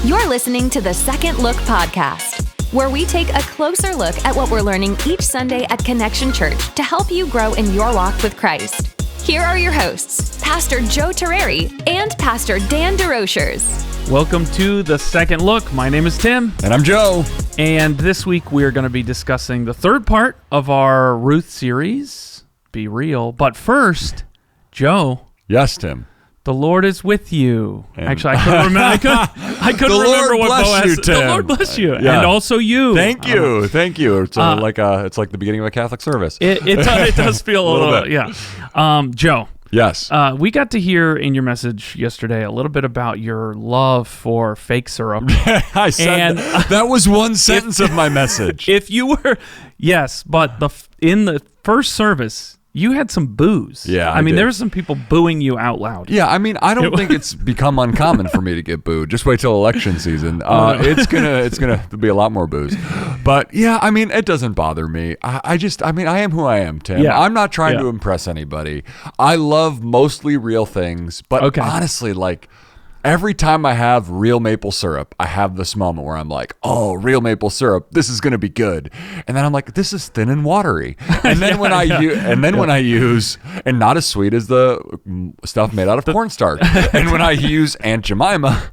You're listening to the Second Look Podcast, where we take a closer look at what we're learning each Sunday at Connection Church to help you grow in your walk with Christ. Here are your hosts, Pastor Joe Terreri and Pastor Dan DeRochers. Welcome to the Second Look. My name is Tim. And I'm Joe. And this week we are going to be discussing the third part of our Ruth series, Be Real. But first, Joe. Yes, Tim. The Lord is with you. Actually, I couldn't remember. I couldn't remember what Boaz. You, Tim. The Lord bless you, Yeah. and also you. Thank you. It's like the beginning of a Catholic service. It does feel a little bit. Yeah. Joe. Yes. We got to hear in your message yesterday a little bit about your love for fake syrup. I said that was one sentence of my message. If you were, yes, but in the first service, you had some boos. Yeah, I mean, did. there were some people booing you out loud. Yeah, I mean, I don't think it's become uncommon for me to get booed. Just wait till election season. It's gonna be a lot more boos. But yeah, I mean, it doesn't bother me. I am who I am, Tim. Yeah. I'm not trying to impress anybody. I love mostly real things, but honestly, like, every time I have real maple syrup, I have this moment where I'm like, oh, real maple syrup, this is going to be good. And then I'm like, this is thin and watery. And then when I use, and not as sweet as the stuff made out of cornstarch. And when I use Aunt Jemima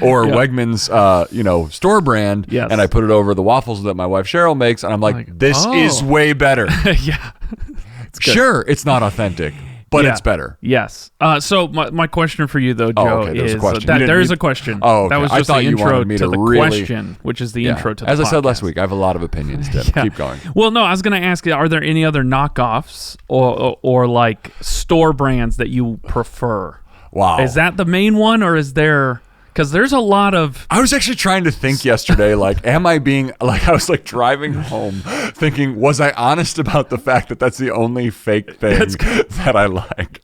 or Wegmans, store brand, and I put it over the waffles that my wife Cheryl makes, and I'm like, this is way better. Yeah. Sure, it's not authentic. But it's better. Yes. So my question for you, though, Joe, is there is a question. Oh, okay. That was just the intro to the question, which is the intro to the podcast. As I said last week, I have a lot of opinions, Tim. Keep going. Well, no, I was going to ask you, are there any other knockoffs or like store brands that you prefer? Wow. Is that the main one, or is there... Because there's a lot of... I was actually trying to think yesterday, like, am I being... Like, I was, like, driving home thinking, was I honest about the fact that that's the only fake thing that I like?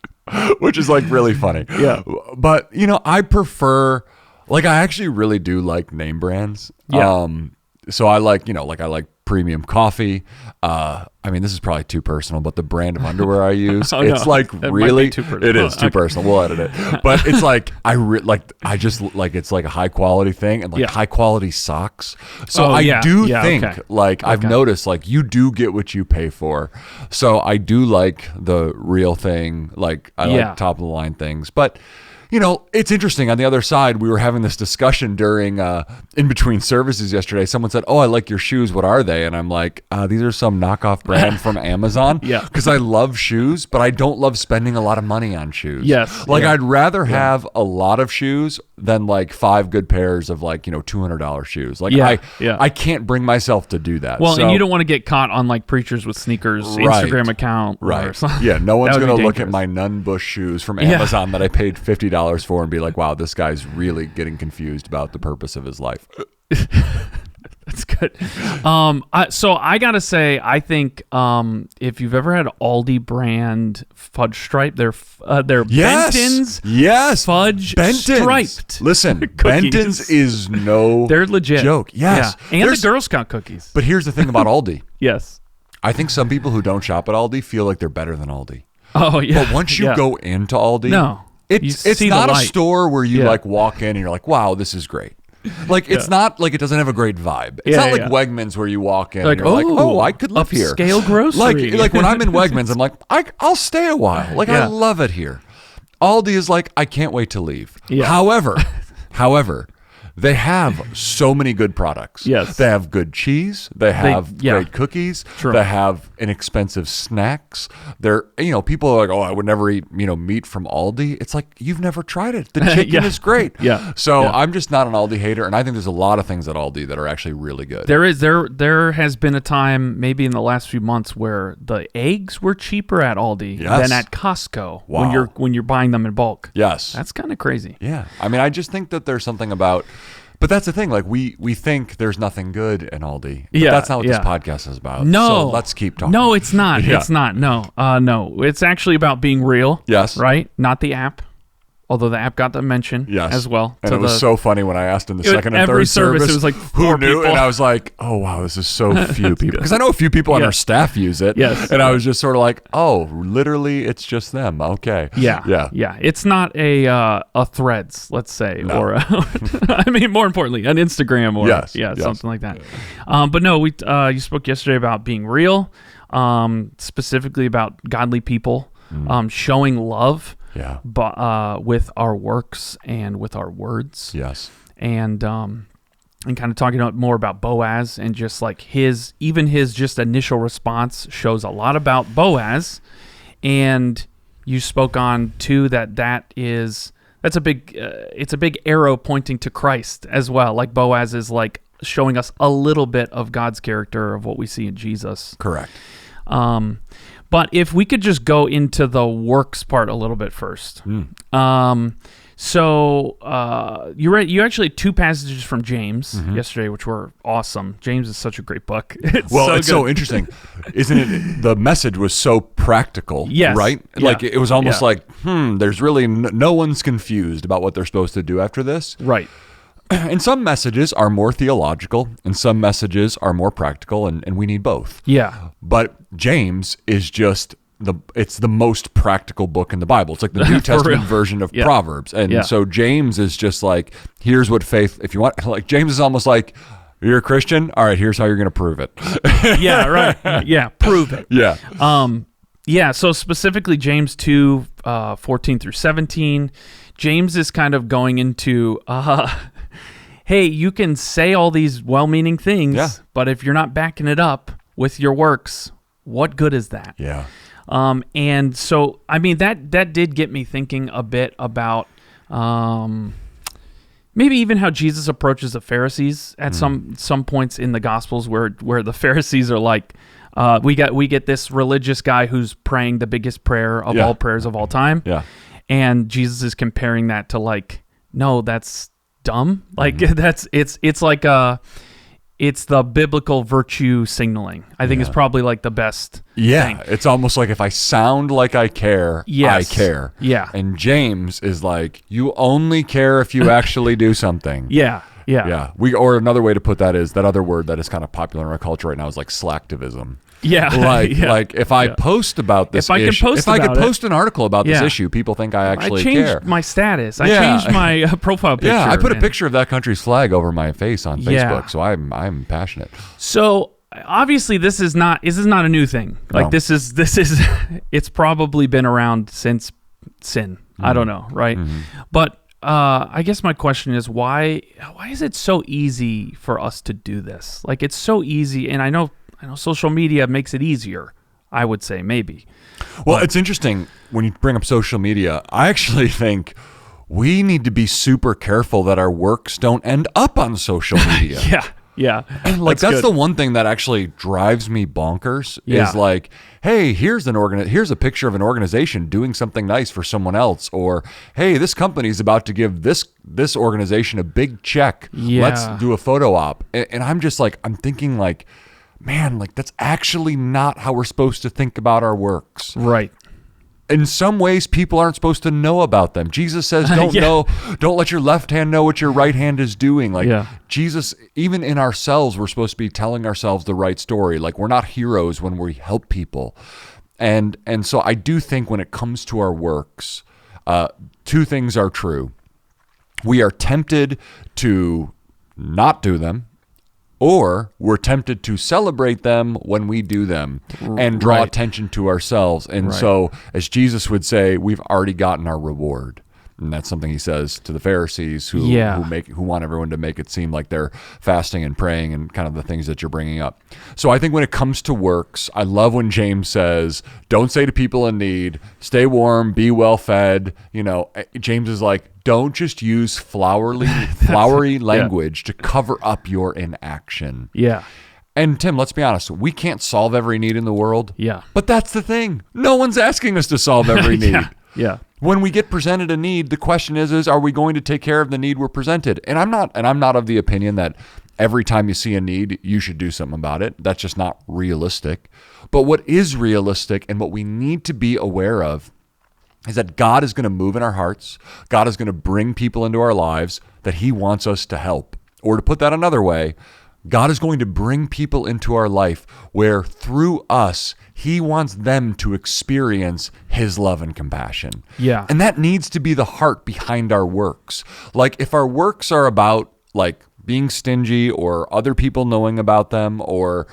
Which is, like, really funny. Yeah. But, I prefer... Like, I actually really do like name brands. Yeah. So I like, I like premium coffee. I mean, this is probably too personal, but the brand of underwear I use, it's like really, it is too personal. We'll edit it, but it's like it's like a high quality thing and like high quality socks. So I think I've noticed like you do get what you pay for. So I do like the real thing. Like I like top of the line things, but it's interesting. On the other side, we were having this discussion during in between services yesterday. Someone said, "Oh, I like your shoes. What are they?" And I'm like, "These are some knockoff brand from Amazon." Yeah, because I love shoes, but I don't love spending a lot of money on shoes. Yes, like I'd rather have a lot of shoes than like 5 good pairs of like $200 shoes. Like I can't bring myself to do that. Well, and you don't want to get caught on like Preachers with Sneakers Instagram account, right? Or something. Yeah, no one's gonna look at my Nunn Bush shoes from Amazon that I paid $50 for and be like, wow, this guy's really getting confused about the purpose of his life. That's good. So I gotta say, I think if you've ever had Aldi brand fudge stripe, they're Benton's fudge striped. Listen, Benton's is they're legit joke. Yes, and the Girl Scout cookies. But here's the thing about Aldi. Yes, I think some people who don't shop at Aldi feel like they're better than Aldi. Oh yeah. But once you go into Aldi, no. It's not a store where you like walk in and you're like, wow, this is great. Like it's not like it doesn't have a great vibe. It's not like Wegmans where you walk in and you're like, oh, I could live here. Upscale grocery. Like when I'm in Wegmans, I'm like, I'll stay a while. Like I love it here. Aldi is like, I can't wait to leave. Yeah. However, they have so many good products. Yes. They have good cheese. They have great cookies. True. They have inexpensive snacks. They're, people are like, oh, I would never eat, meat from Aldi. It's like, you've never tried it. The chicken is great. So I'm just not an Aldi hater. And I think there's a lot of things at Aldi that are actually really good. There has been a time, maybe in the last few months, where the eggs were cheaper at Aldi than at Costco when you're buying them in bulk. Yes. That's kind of crazy. Yeah. I mean, I just think that there's something about... But that's the thing. Like we think there's nothing good in Aldi. But that's not what this podcast is about. No, so let's keep talking. No, it's not. It's not. No, no. It's actually about being real. Yes. Right. Not the app. although the app got the mention as well. And it was so funny when I asked in the second and third service, it was like who knew? People. And I was like, oh, wow, this is so few people. Because I know a few people on our staff use it. Yes. And I was just sort of like, oh, literally, it's just them. Okay. Yeah. It's not a Threads, let's say, or I mean, more importantly, an Instagram or something like that. But no, you spoke yesterday about being real, specifically about godly people, showing love. But with our works and with our words. Yes. And kind of talking more about Boaz and just like his just initial response shows a lot about Boaz. And you spoke on too that's a big it's a big arrow pointing to Christ as well. Like Boaz is like showing us a little bit of God's character of what we see in Jesus. Correct. But if we could just go into the works part a little bit first. So you actually had 2 passages from James yesterday, which were awesome. James is such a great book. It's so interesting, isn't it? The message was so practical, right? Yeah. Like it was almost like, there's really no one's confused about what they're supposed to do after this. Right. And some messages are more theological and some messages are more practical, and we need both. Yeah. But James is just it's the most practical book in the Bible. It's like the New Testament version of Proverbs. And so James is just like, here's what faith, if you want, like James is almost like, you're a Christian? All right, here's how you're going to prove it. Yeah, right. Yeah, prove it. Yeah. So specifically James 2, 14 through 17, James is kind of going into, hey, you can say all these well-meaning things, but if you're not backing it up with your works, what good is that? Yeah. And so, I mean, that did get me thinking a bit about maybe even how Jesus approaches the Pharisees at some points in the Gospels where the Pharisees are like, we get this religious guy who's praying the biggest prayer of all prayers of all time. Yeah. And Jesus is comparing that to like, no, that's dumb. Like it's like it's the biblical virtue signaling. I think is probably like the best thing. It's almost like if I sound like I care, I care. Yeah. And James is like, you only care if you actually do something. Yeah. Or another way to put that is that other word that is kind of popular in our culture right now is like slacktivism. Yeah. Like if I post about this issue, if I could post an article about this issue, people think I actually care. I changed my status. I changed my profile picture. Yeah, I put a picture of that country's flag over my face on Facebook, so I'm passionate. So obviously this is not a new thing. Like this is it's probably been around since sin. I don't know, right? But I guess my question is why is it so easy for us to do this? Like it's so easy, and I know social media makes it easier, I would say, maybe. Well, it's interesting when you bring up social media. I actually think we need to be super careful that our works don't end up on social media. Yeah. Like that's the one thing that actually drives me bonkers is like, hey, here's a picture of an organization doing something nice for someone else, or hey, this company's about to give this organization a big check. Let's do a photo op. And I'm just like, I'm thinking like, man, like that's actually not how we're supposed to think about our works. Right. In some ways, people aren't supposed to know about them. Jesus says, don't let your left hand know what your right hand is doing. Like Jesus, even in ourselves, we're supposed to be telling ourselves the right story. Like we're not heroes when we help people. And so I do think when it comes to our works, 2 things are true. We are tempted to not do them, or we're tempted to celebrate them when we do them and draw attention to ourselves. And so, as Jesus would say, we've already gotten our reward. And that's something he says to the Pharisees who want everyone to make it seem like they're fasting and praying and kind of the things that you're bringing up. So I think when it comes to works, I love when James says, don't say to people in need, stay warm, be well fed. You know, James is like, don't just use flowery language to cover up your inaction. Yeah. And Tim, let's be honest, we can't solve every need in the world. Yeah. But that's the thing. No one's asking us to solve every need. Yeah. When we get presented a need, the question is are we going to take care of the need we're presented? And I'm not of the opinion that every time you see a need, you should do something about it. That's just not realistic. But what is realistic and what we need to be aware of is that God is going to move in our hearts. God is going to bring people into our lives that he wants us to help. Or to put that another way, God is going to bring people into our life where through us, he wants them to experience his love and compassion. Yeah. And that needs to be the heart behind our works. Like if our works are about like being stingy or other people knowing about them or,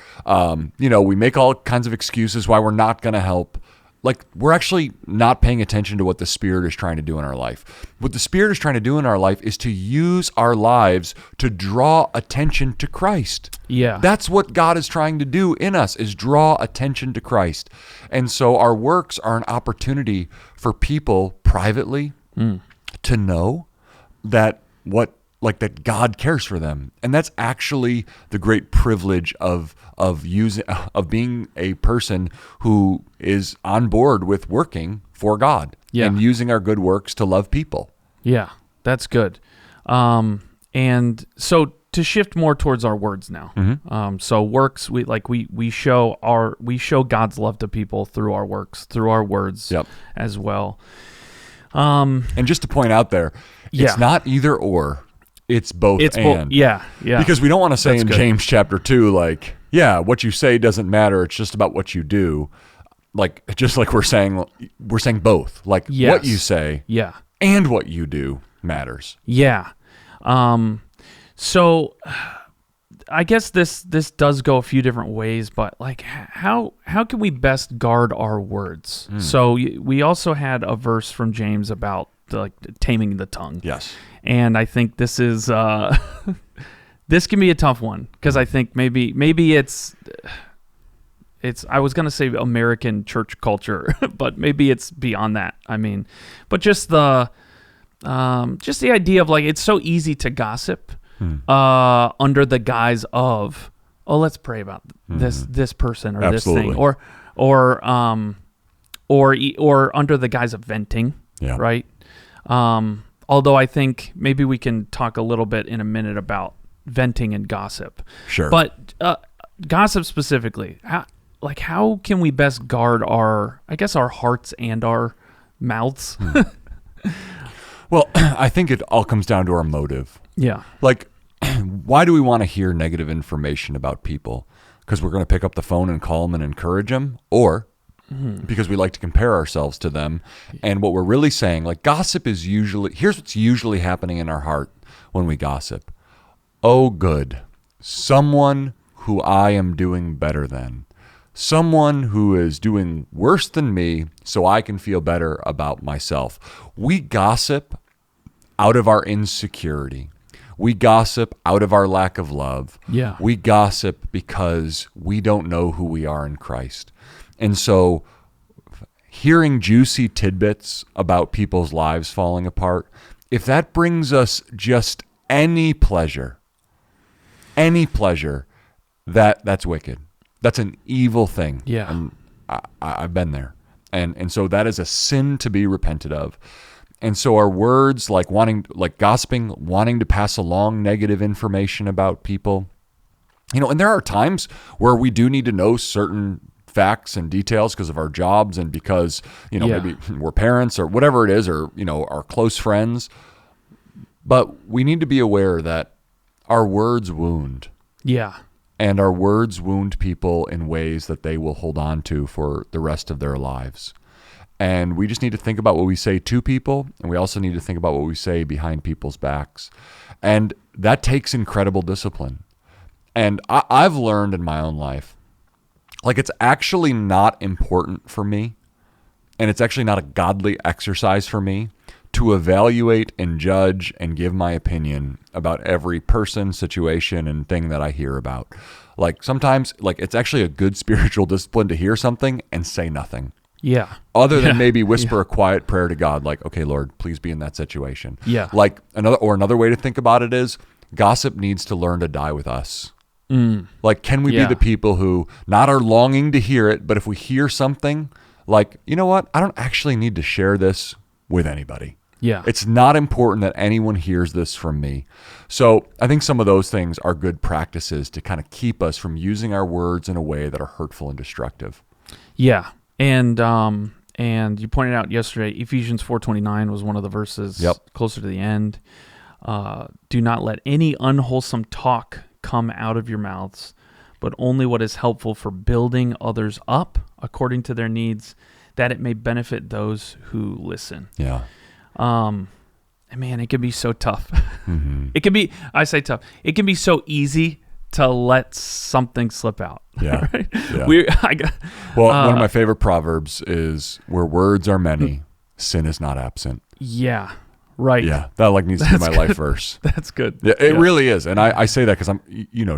we make all kinds of excuses why we're not going to help. Like we're actually not paying attention to what the Spirit is trying to do in our life. What the Spirit is trying to do in our life is to use our lives to draw attention to Christ. Yeah. That's what God is trying to do in us, is draw attention to Christ. And so our works are an opportunity for people privately to know that that God cares for them. And that's actually the great privilege of being a person who is on board with working for God and using our good works to love people. Yeah, that's good. And so to shift more towards our words now. So works, we show God's love to people through our works, through our words as well. And just to point out there, it's not either or. It's both and. Yeah. Because we don't want to say James chapter 2, what you say doesn't matter. It's just about what you do. Just like we're saying both. What you say and what you do matters. Yeah. So I guess this does go a few different ways, but how can we best guard our words? So we also had a verse from James about taming the tongue. Yes. And I think this is this can be a tough one because I think maybe it's I was going to say American church culture, but maybe it's beyond that. I mean, but just the idea of it's so easy to gossip under the guise of, let's pray about this person or Absolutely. this thing or under the guise of venting, right? Although I think maybe we can talk a little bit in a minute about venting and gossip. Sure. But gossip specifically, how can we best guard our hearts and our mouths? Well, I think it all comes down to our motive. Yeah. Why do we want to hear negative information about people? Because we're going to pick up the phone and call them and encourage them? Or because we like to compare ourselves to them. And what we're really saying, gossip is here's what's usually happening in our heart when we gossip. Oh, good. Someone who I am doing better than. Someone who is doing worse than me so I can feel better about myself. We gossip out of our insecurity. We gossip out of our lack of love. Yeah. We gossip because we don't know who we are in Christ. And so hearing juicy tidbits about people's lives falling apart, if that brings us just any pleasure, that's wicked. That's an evil thing. Yeah. And I've been there. And so that is a sin to be repented of. And so our words, gossiping, wanting to pass along negative information about people, and there are times where we do need to know certain facts and details because of our jobs and because, maybe we're parents or whatever it is, or, our close friends. But we need to be aware that our words wound. Yeah. And our words wound people in ways that they will hold on to for the rest of their lives. And we just need to think about what we say to people, and we also need to think about what we say behind people's backs. And that takes incredible discipline. And I've learned in my own life, it's actually not important for me, and it's actually not a godly exercise for me to evaluate and judge and give my opinion about every person, situation, and thing that I hear about. Sometimes, it's actually a good spiritual discipline to hear something and say nothing. Yeah. Other than maybe whisper a quiet prayer to God, okay, Lord, please be in that situation. Yeah. Another way to think about it is gossip needs to learn to die with us. Can we be the people who not are longing to hear it, but if we hear something, you know what? I don't actually need to share this with anybody. Yeah. It's not important that anyone hears this from me. So I think some of those things are good practices to kind of keep us from using our words in a way that are hurtful and destructive. Yeah. And And you pointed out yesterday, Ephesians 4:29 was one of the verses closer to the end. Do not let any unwholesome talk come out of your mouths, but only what is helpful for building others up according to their needs, that it may benefit those who listen. Yeah. Man, it can be so tough. It can be, I say tough, it can be so easy to let something slip out. Yeah. Right? Yeah. One of my favorite proverbs is, where words are many, sin is not absent. Yeah. Right. Yeah. That needs to be my life verse. That's good. Yeah, it really is. And I say that because I'm,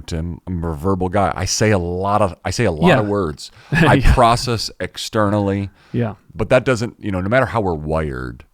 Tim, I'm a verbal guy. I say a lot of words. I process externally. Yeah. But that doesn't, no matter how we're wired,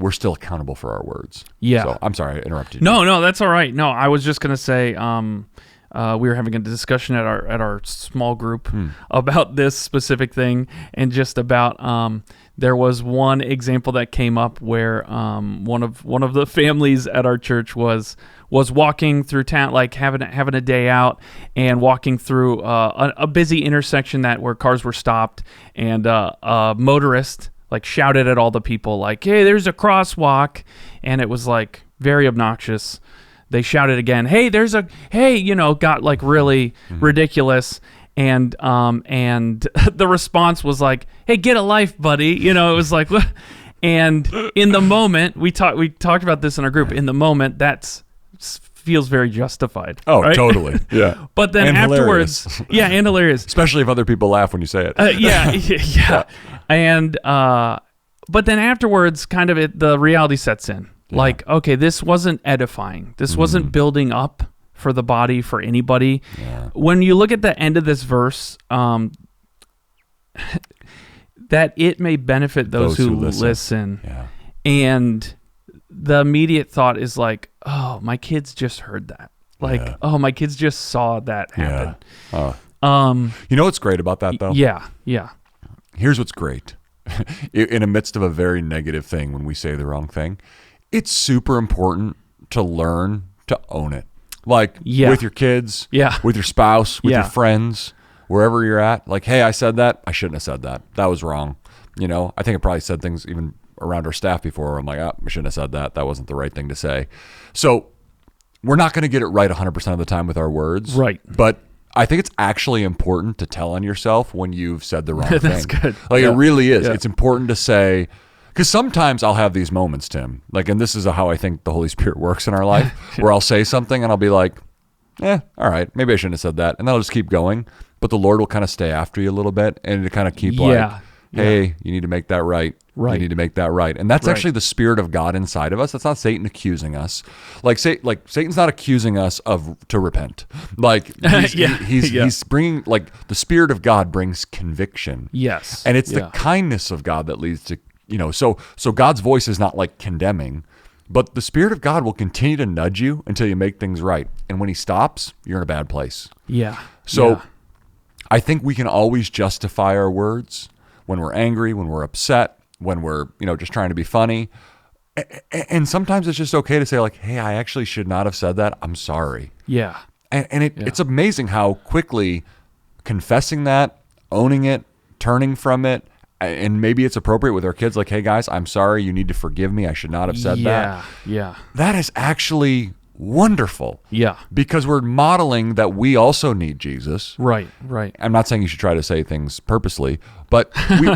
we're still accountable for our words. Yeah. So I'm sorry I interrupted you. No, that's all right. No, I was just going to say, we were having a discussion at our small group about this specific thing, and just about there was one example that came up where one of the families at our church was walking through town, like having a day out, and walking through a busy intersection where cars were stopped, and a motorist shouted at all the people, like, "Hey, there's a crosswalk," and it was very obnoxious. They shouted again, "Hey, got really ridiculous, and the response was like, "Hey, get a life, buddy." It was like, and in the moment, we talked about this in our group. In the moment, feels very justified. Oh, right? Totally. Yeah. But then and afterwards, hilarious. And hilarious. Especially if other people laugh when you say it. Yeah. And but then afterwards, kind of the reality sets in. Yeah. Okay, this wasn't edifying. This wasn't building up for the body, for anybody. Yeah. When you look at the end of this verse, that it may benefit those who listen. Yeah. And the immediate thought is oh, my kids just heard that. Oh, my kids just saw that happen. Yeah. You know what's great about that, though? Yeah. Yeah. Here's what's great. In the midst of a very negative thing, when we say the wrong thing, it's super important to learn to own it. With your kids, with your spouse, with your friends, wherever you're at. Hey, I said that. I shouldn't have said that. That was wrong. I think I probably said things even around our staff before where I'm like, I shouldn't have said that. That wasn't the right thing to say. So we're not going to get it right 100% of the time with our words. Right. But I think it's actually important to tell on yourself when you've said the wrong thing. That's good. It really is. Yeah. It's important to say, because sometimes I'll have these moments, Tim, and this is how I think the Holy Spirit works in our life, where I'll say something and I'll be like, all right, maybe I shouldn't have said that. And then I'll just keep going. But the Lord will kind of stay after you a little bit and to kind of keep hey, you need to make that right. Right. You need to make that right. And that's actually the Spirit of God inside of us. That's not Satan accusing us. Satan's not accusing us to repent. He's bringing, the Spirit of God brings conviction. Yes. And it's the kindness of God that leads to, so God's voice is not condemning, but the Spirit of God will continue to nudge you until you make things right. And when he stops, you're in a bad place. Yeah. So I think we can always justify our words when we're angry, when we're upset, when we're, just trying to be funny. And sometimes it's just okay to say hey, I actually should not have said that. I'm sorry. Yeah. And it's amazing how quickly confessing that, owning it, turning from it, and maybe it's appropriate with our kids, hey guys, I'm sorry, you need to forgive me. I should not have said that. Yeah. That is actually wonderful. Yeah. Because we're modeling that we also need Jesus. Right. I'm not saying you should try to say things purposely, but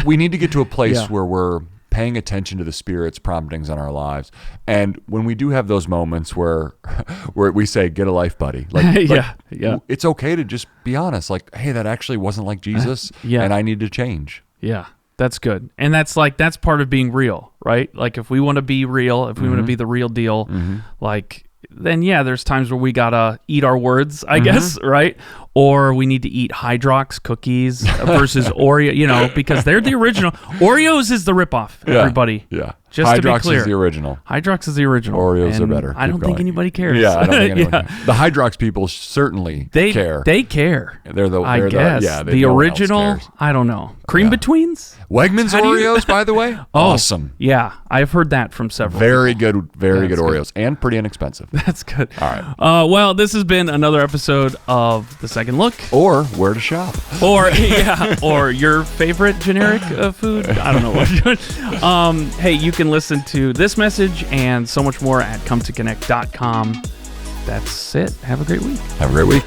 we need to get to a place where we're paying attention to the Spirit's promptings in our lives. And when we do have those moments where we say, get a life, buddy. It's okay to just be honest. Hey, that actually wasn't like Jesus, and I need to change. Yeah. That's good. And that's part of being real, right? If we want to be real, if we want to be the real deal, then there's times where we gotta eat our words, I guess, right? Or we need to eat Hydrox cookies versus Oreo, because they're the original. Oreos is the ripoff, everybody. Yeah. Just to be Hydrox clear, is the original. Hydrox is the original. Oreos are better. I don't think anybody cares. Yeah, I don't think anyone cares. The Hydrox people certainly care. They care. They're the the original. I don't know. Cream Betweens. Wegmans Oreos, by the way, awesome. Yeah, I've heard that from several. Very good Oreos, and pretty inexpensive. That's good. All right. Well, this has been another episode of The Second Look, or Where to Shop, or or your favorite generic food. I don't know what. Hey, you can listen to this message and so much more at cometoconnect.com. That's it. Have a great week. Have a great week.